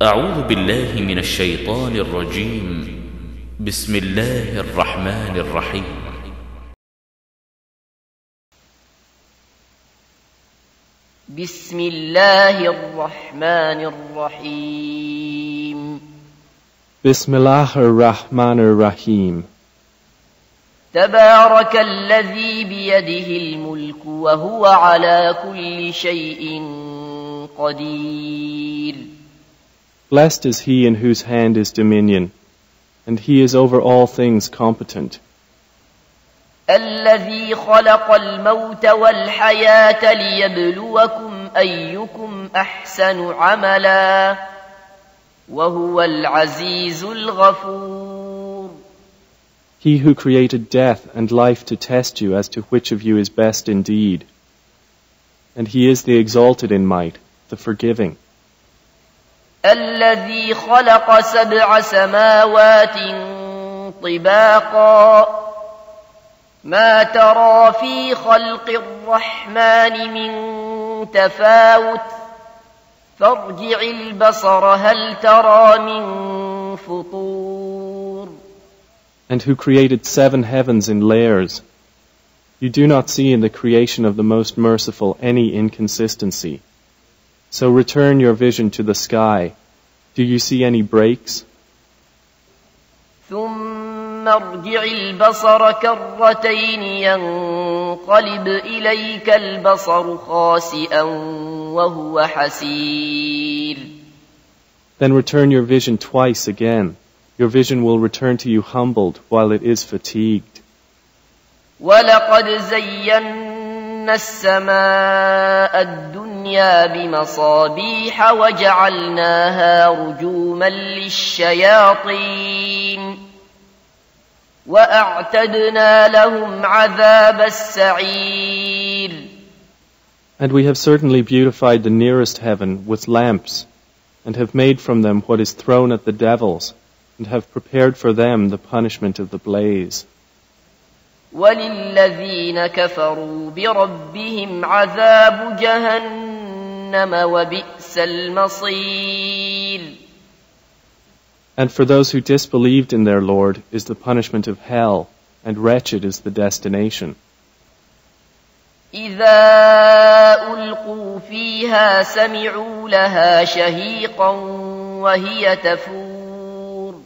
أعوذ بالله من الشيطان الرجيم. بسم الله الرحمن الرحيم. بسم الله الرحمن الرحيم. بسم الله الرحمن الرحيم. تبارك الذي بيده الملك وهو على كل شيء قدير. Blessed is he in whose hand is dominion, and he is over all things competent. الذي خلق الموت والحياة ليبلوكم أيكم أحسن عملا وهو العزيز الغفور. He who created death and life to test you as to which of you is best indeed. And he is the exalted in might, the forgiving. الذي خلق 7 سماوات طباقا ما ترى في خلق الرحمن من تفاوت فارجع البصر هل ترى من فطور. And who created 7 heavens in layers. You do not see in the creation of the Most Merciful any inconsistency. So return your vision to the sky. Do you see any breaks? ثم ارجع البصر كرتين ينقلب إليك البصر خاسئا وهو حسير. Then return your vision twice again. Your vision will return to you humbled while it is fatigued. وَلَقَدْ زَيَّنَّا السَّمَاءَ الدُّنْيَا بِمَصَابِيحَ وَجَعَلْنَاهَا رُجُومًا لِلشَّيَاطِينِ وَأَعْتَدْنَا لَهُمْ عَذَابَ السَّعِيرِ. And we have certainly beautified the nearest heaven with lamps, and have made from them what is thrown at the devils, and have prepared for them the punishment of the blaze. وَلِلَّذِينَ كَفَرُوا بِرَبِّهِمْ عَذَابُ جَهَنَّمَ وَبِئْسَ الْمَصِيرُ. And for those who disbelieved in their Lord is the punishment of hell, and wretched is the destination. إِذَا أُلْقُوا فِيهَا سَمِعُوا لَهَا شَهِيقًا وَهِيَ تَفُورُ.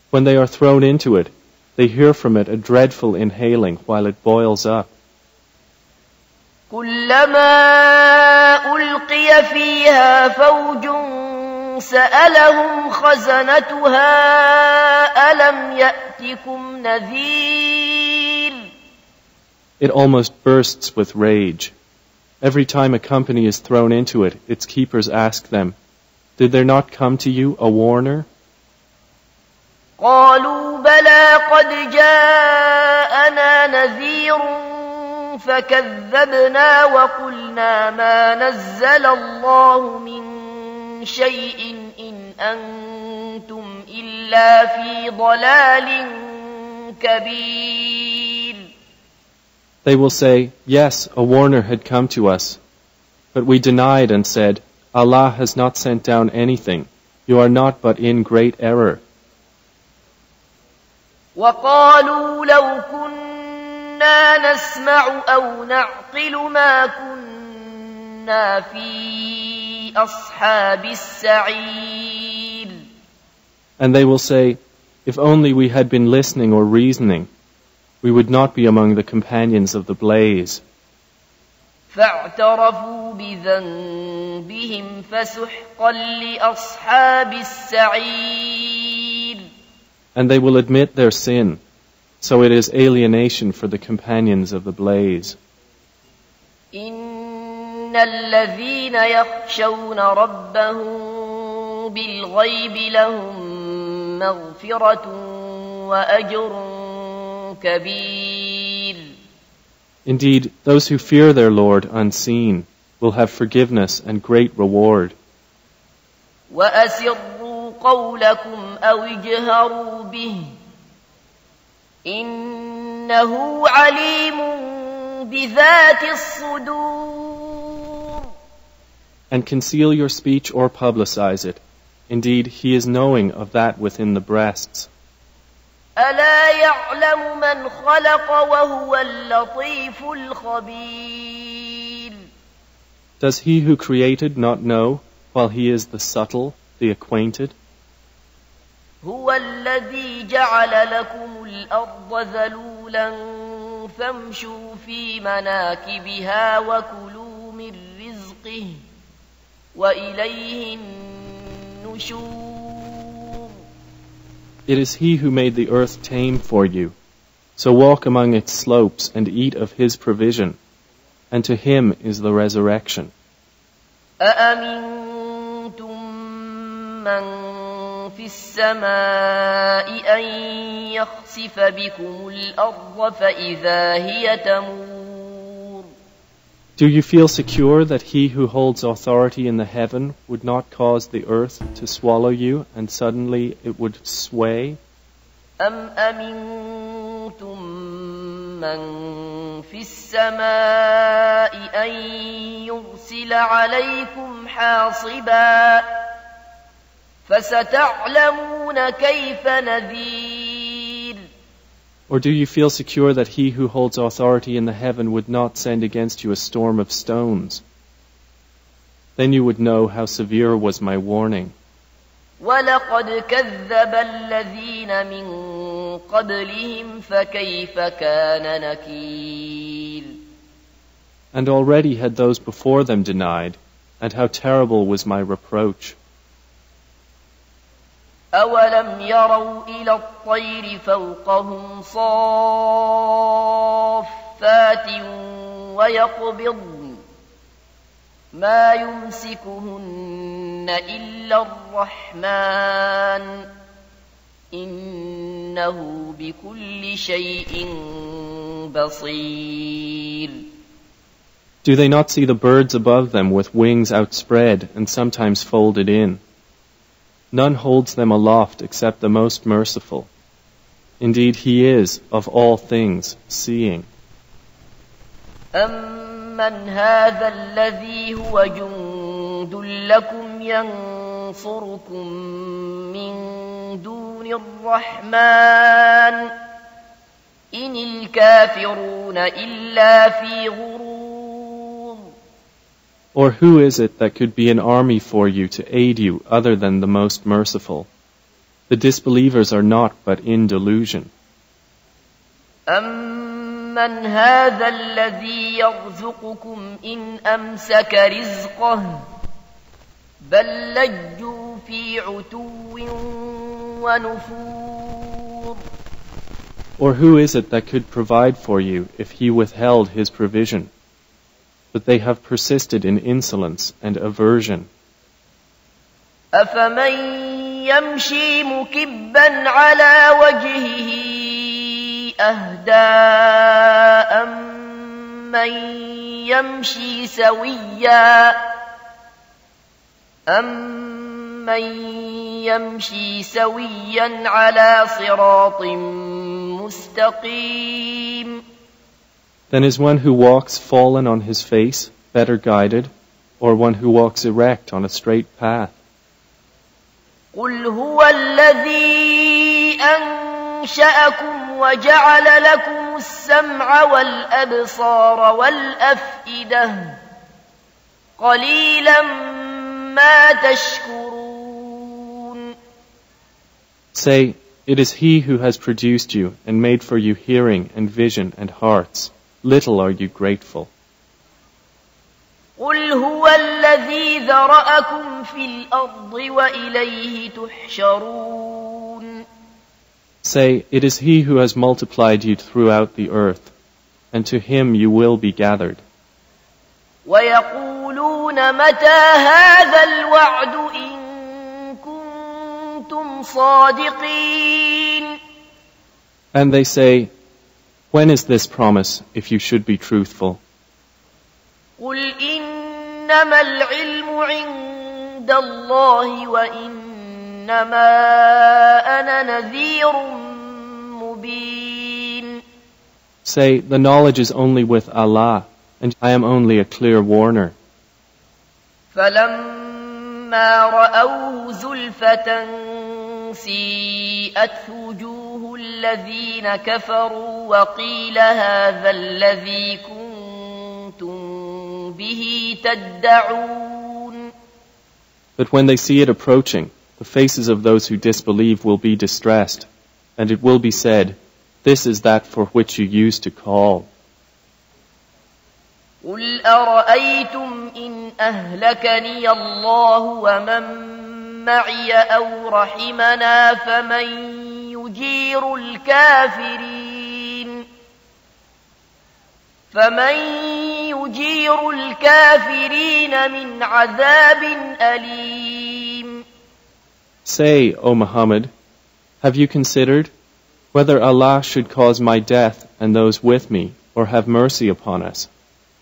When they are thrown into it, they hear from it a dreadful inhaling while it boils up. كُلَّمَا أُلْقِيَ فِيهَا فَوْجٌ سَأَلَهُمْ خَزَنَتُهَا أَلَمْ يَأْتِكُمْ نَذِيرٌ. It almost bursts with rage. Every time a company is thrown into it, its keepers ask them, "Did there not come to you a warner?" قالوا بلى قد جاءنا نذير فكذبنا وقلنا ما نزل الله من شيء إن أنتم إلا في ضلال كبير. They will say, "Yes, a warner had come to us." But we denied and said, "Allah has not sent down anything. You are not but in great error." وقالوا لو كنا نسمع أو نعقل ما كنا في أصحاب السعير. And they will say, "If only we had been listening or reasoning, we would not be among the companions of the blaze." فاعترفوا بذنبهم فسحقا لأصحاب السعير. And they will admit their sin, so it is alienation for the companions of the blaze. إن الذين يخشون ربهم بالغيب لهم مغفرة وأجر كبير. Indeed, those who fear their Lord unseen will have forgiveness and great reward. وأسروا قولكم أو اجهروا به إنه عليم بذات الصدور. And conceal your speech or publicize it. Indeed, He is knowing of that within the breasts. ألا يعلم من خلق وهو اللطيف الخبير. Does He who created not know, while He is the subtle, the acquainted? هو الذي جعل لكم الأرض ذلولا فامشوا في مناكبها وكلوا من رزقه وإليه النشور. It is He who made the earth tame for you. So walk among its slopes and eat of His provision, and to Him is the resurrection. أأمنتم من في السماء أن يخسف بكم الأرض فإذا هي تمور. Do you feel secure that He who holds authority in the heaven would not cause the earth to swallow you and suddenly it would sway? أم أمنتم من في السماء أن يرسل عليكم حاصبا فستعلمون كيف نذير. Or do you feel secure that He who holds authority in the heaven would not send against you a storm of stones? Then you would know how severe was my warning. وَلَقَدْ كَذَّبَ الَّذِينَ مِن قَبْلِهِمْ فَكَيْفَ كَانَ نَكِيرِ. And already had those before them denied, and how terrible was my reproach. أَوَلَمْ يَرَوْا إِلَى الطَّيْرِ فَوْقَهُمْ صَافَّاتٍ وَيَقْبِضْنَ مَا يُمْسِكُهُنَّ إِلَّا الرَّحْمَنُ إِنَّهُ بِكُلِّ شَيْءٍ بَصِيرٌ. Do they not see the birds above them with wings outspread and sometimes folded in? None holds them aloft except the most merciful. Indeed, He is, of all things, seeing. أَمَّنْ هَذَا الَّذِي هُوَ جُندٌ لَكُمْ يَنصُرُكُم مِّن دُونِ الرَّحْمَنِ إِنِ الْكَافِرُونَ إِلَّا فِي غُرُورٍ. Or who is it that could be an army for you to aid you other than the most merciful? The disbelievers are not but in delusion. أَمَّنْ هَذَا الَّذِي يَرْزُقُكُمْ إِنْ أَمْسَكَ رِزْقَهُ بَل لَّجُّوا فِي عُتُوٍّ وَنُفُورٍ. Or who is it that could provide for you if He withheld His provision? But they have persisted in insolence and aversion. أَفَمَن يَمْشِي مُكِبًّا عَلَى وَجْهِهِ أَهْدَىٰ أَمَّن يَمْشِي سَوِيًّا عَلَى صِرَاطٍ مُّسْتَقِيمٍ. Then is one who walks fallen on his face better guided, or one who walks erect on a straight path? قُلْ هُوَ الَّذِي أَنشَأَكُمْ وَجَعَلَ لَكُمُ السَّمْعَ وَالْأَبْصَارَ وَالْأَفْئِدَةَ قَلِيلًا مَا تَشْكُرُونَ. Say, it is He who has produced you and made for you hearing and vision and hearts. Little are you grateful. قُلْ هُوَ الَّذِي ذَرَأَكُمْ فِي الْأَرْضِ وَإِلَيْهِ تُحْشَرُونَ. Say, it is He who has multiplied you throughout the earth, and to Him you will be gathered. وَيَقُولُونَ مَتَى هَذَا الْوَعْدُ إِن كُنتُمْ صَادِقِينَ. And they say, when is this promise, if you should be truthful? قُلْ إِنَّمَا الْعِلْمُ عِندَ اللَّهِ وَإِنَّمَا أَنَا نَذِيرٌ مُبِينٌ. Say, the knowledge is only with Allah, and I am only a clear warner. فلما رأوه زلفة سيئت وجوه الذين كفروا وقيل هذا الذي كنتم به تدعون. But when they see it approaching, the faces of those who disbelieve will be distressed, and it will be said, "This is that for which you used to call." قل أرأيتم إن أهلكني الله ومن معي أو رحمنا فمن يجير الكافرين من عذاب أليم. Say, O Muhammad, have you considered whether Allah should cause my death and those with me, or have mercy upon us?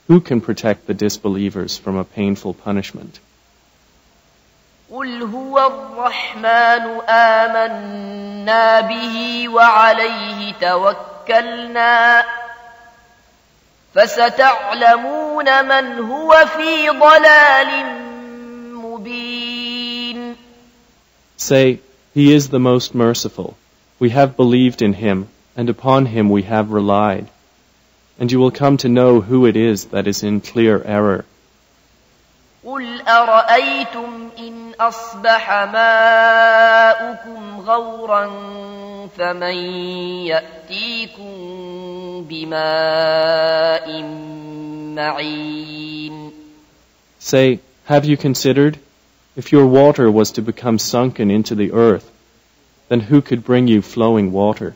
Who can protect the disbelievers from a painful punishment? قل هو الرحمن آمنا به وعليه توكلنا فستعلمون من هو في ضلال مبين. Say, He is the most merciful. We have believed in Him, and upon Him we have relied. And you will come to know who it is that is in clear error. قل أرأيتم إن أصبح ماؤكم غورا فمن يأتيكم بماء معين. Say, have you considered, if your water was to become sunken into the earth, then who could bring you flowing water?